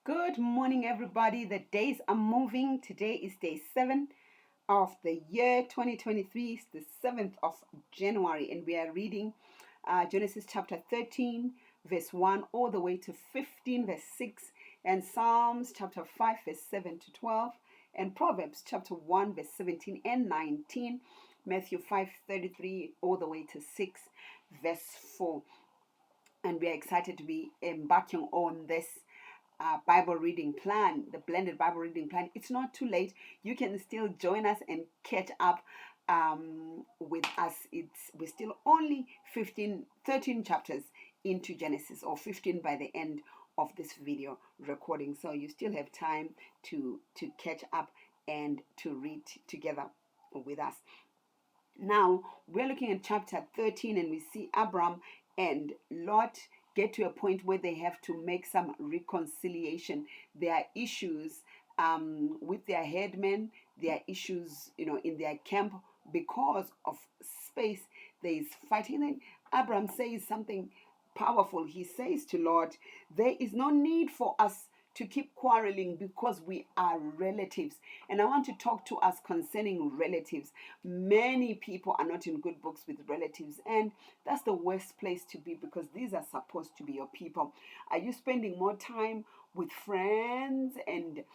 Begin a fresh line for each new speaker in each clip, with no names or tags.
Good morning, everybody. The days are moving. Today is day 7 of the year 2023. It's the 7th of January, and we are reading Genesis chapter 13, verse 1, all the way to 15, verse 6, and Psalms chapter 5, verse 7 to 12, and Proverbs chapter 1, verse 17 and 19, Matthew 5:33, all the way to 6, verse 4. And we are excited to be embarking on this Bible reading plan, the blended Bible reading plan. It's not too late. You can still join us and catch up with us. We're still only 13 chapters into Genesis, or 15 by the end of this video recording. So you still have time to catch up and to read together with us. Now, we're looking at chapter 13, and we see Abram and Lot get to a point where they have to make some reconciliation. There are issues with their headmen, there are issues, in their camp because of space. There is fighting. And Abram says something powerful. He says to Lot, there is no need for us to keep quarreling because we are relatives. And I want to talk to us concerning relatives. Many people are not in good books with relatives, and that's the worst place to be, because these are supposed to be your people. Are you spending more time with friends and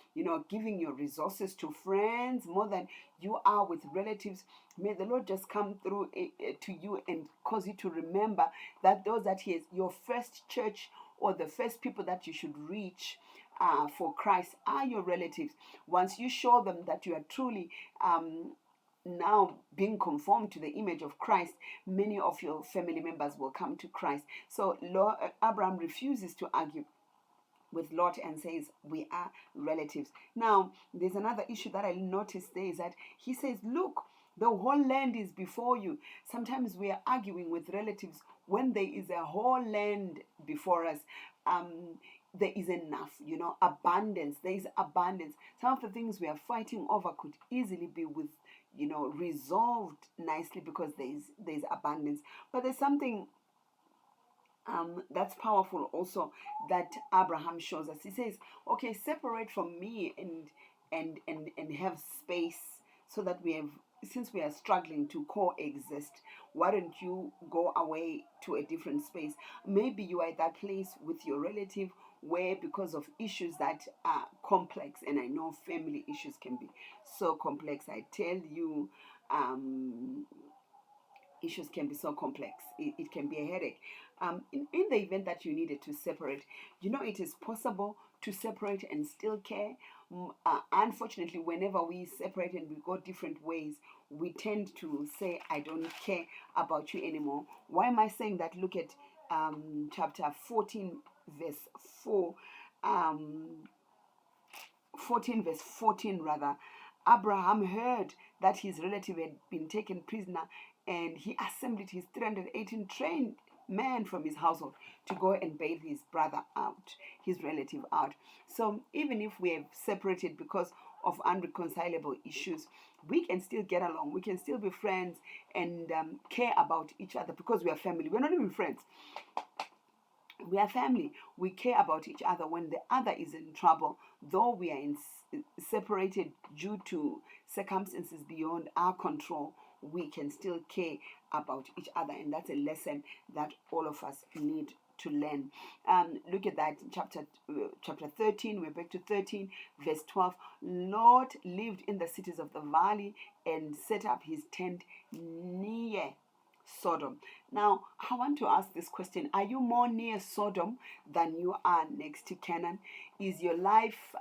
giving your resources to friends more than you are with relatives? May the Lord just come through to you and cause you to remember that those that He is your first church, or the first people that you should reach for Christ, are your relatives. Once you show them that you are truly now being conformed to the image of Christ, many of your family members will come to Christ. So Abraham refuses to argue with Lot and says, we are relatives. Now, there's another issue that I noticed there, is that he says, look, the whole land is before you. Sometimes we are arguing with relatives when there is a whole land before us. There is enough, abundance. There is abundance. Some of the things we are fighting over could easily be resolved nicely, because there's abundance. But there's something that's powerful also that Abraham shows us. He says, okay, separate from me and have space, so that since we are struggling to coexist, why don't you go away to a different space? Maybe you are at that place with your relative where, because of issues that are complex, and I know family issues can be so complex, I tell you, issues can be so complex. It can be a headache. In the event that you needed to separate, it is possible to separate and still care. Unfortunately, whenever we separate and we go different ways, we tend to say, I don't care about you anymore. Why am I saying that? Look at chapter 14, verse 4. 14 verse 14 rather. Abraham heard that his relative had been taken prisoner, and he assembled his 318 trained men from his household to go and bail his brother out, his relative out. So even if we have separated because of unreconcilable issues, we can still get along. We can still be friends and care about each other, because we are family. We're not even friends. We are family. We care about each other when the other is in trouble. Though we are separated due to circumstances beyond our control, we can still care about each other. And that's a lesson that all of us need to learn. Look at that, chapter 13. We're back to 13, verse 12. Lot lived in the cities of the valley and set up his tent near Sodom. Now, I want to ask this question. Are you more near Sodom than you are next to Canaan? Is your life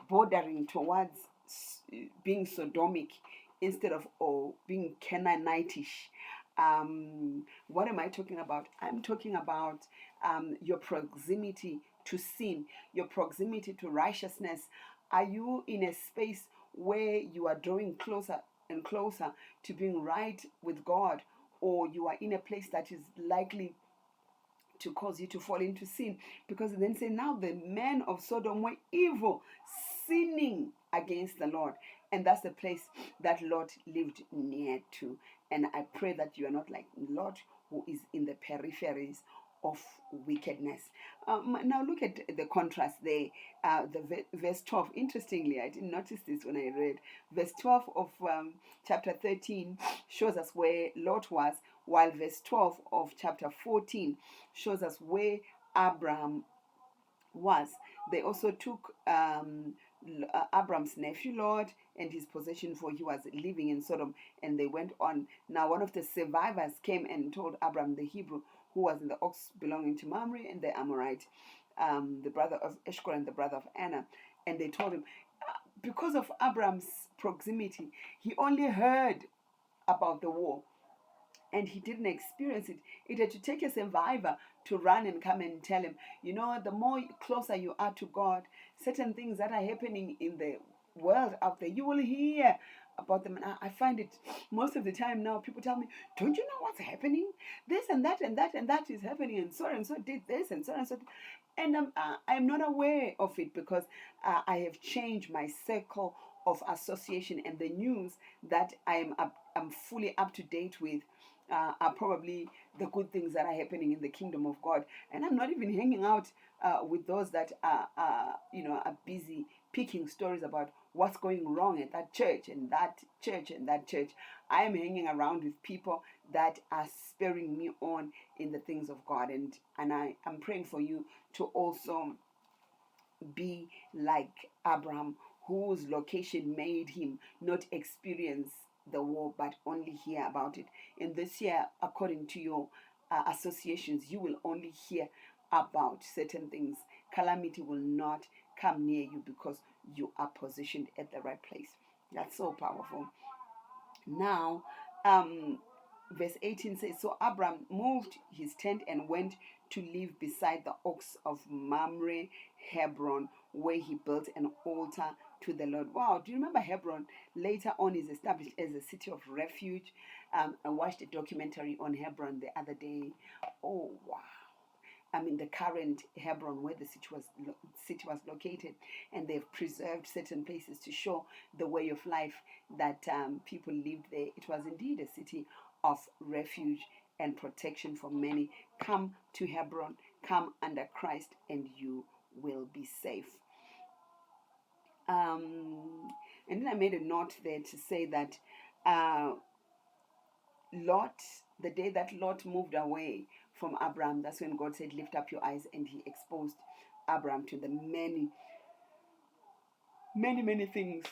bordering towards being Sodomic instead of being Canaanitish? What am I talking about? I'm talking about your proximity to sin, your proximity to righteousness. Are you in a space where you are drawing closer and closer to being right with God? Or you are in a place that is likely to cause you to fall into sin? Because then say, now the men of Sodom were evil, sinning against the Lord. And that's the place that Lot lived near to. And I pray that you are not like Lot, who is in the peripheries of wickedness. Now look at the contrast there. Verse 12. Interestingly, I didn't notice this when I read. Verse 12 of chapter 13 shows us where Lot was, while verse 12 of chapter 14 shows us where Abraham was. They also took Abram's nephew Lot and his possession, for he was living in Sodom, and they went on. Now one of the survivors came and told Abram the Hebrew, who was in the ox belonging to Mamre and the Amorite, the brother of Eshcol and the brother of Anna, and they told him, because of Abram's proximity, he only heard about the war and he didn't experience it. It had to take a survivor to run and come and tell him, the more closer you are to God, certain things that are happening in the world out there, you will hear about them. And I find it most of the time now, people tell me, don't you know what's happening? This and that and that and that is happening, and so did this and so. And I'm not aware of it because I have changed my circle of association, and the news that I'm fully up to date with are probably the good things that are happening in the kingdom of God. And I'm not even hanging out with those that are busy picking stories about what's going wrong at that church and that church and that church. I am hanging around with people that are spurring me on in the things of God, and I am praying for you to also be like Abraham, whose location made him not experience the war but only hear about it. And this year, according to your associations, you will only hear about certain things. Calamity will not come near you because you are positioned at the right place. That's so powerful. Now, verse 18 says, so Abram moved his tent and went to live beside the oaks of Mamre, Hebron, where he built an altar to the Lord. Wow, do you remember Hebron? Later on is established as a city of refuge. I watched a documentary on Hebron the other day. Oh, wow. I mean, the current Hebron, where the city was located, and they've preserved certain places to show the way of life that people lived there. It was indeed a city of refuge and protection for many. Come to Hebron, come under Christ, and you will be safe. And then I made a note there to say that Lot, the day that Lot moved away from Abram, that's when God said, lift up your eyes, and he exposed Abram to the many things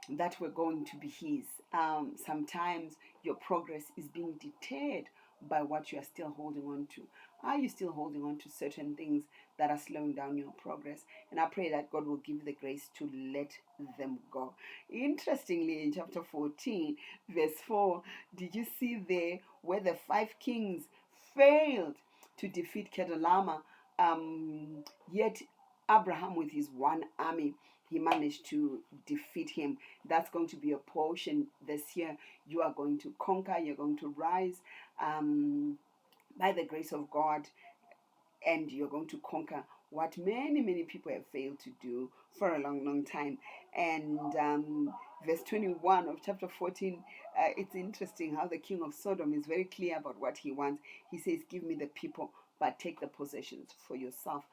that were going to be his. Sometimes your progress is being deterred by what you are still holding on to. Are you still holding on to certain things that are slowing down your progress? And I pray that God will give you the grace to let them go. Interestingly, in chapter 14, verse 4, did you see there where the 5 kings failed to defeat Kedorlaomer, yet Abraham with his one army, he managed to defeat him. That's going to be a portion this year. You are going to conquer, you're going to rise by the grace of God, and you're going to conquer what many people have failed to do for a long time. And verse 21 of chapter 14, it's interesting how the king of Sodom is very clear about what he wants. He says, give me the people, but take the possessions for yourself.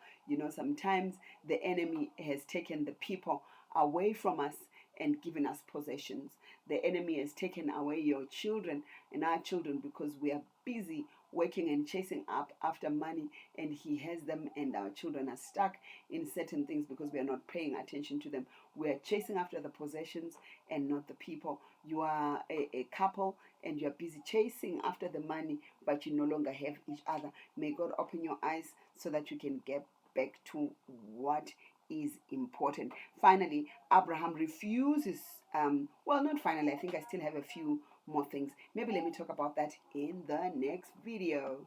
Sometimes the enemy has taken the people away from us and given us possessions. The enemy has taken away your children and our children because we are busy working and chasing up after money, and he has them, and our children are stuck in certain things because we are not paying attention to them. We are chasing after the possessions and not the people. You are a couple and you're busy chasing after the money, but you no longer have each other. May God open your eyes so that you can get back to what is important. Finally, Abraham refuses, not finally, I think I still have a few more things. Maybe let me talk about that in the next video.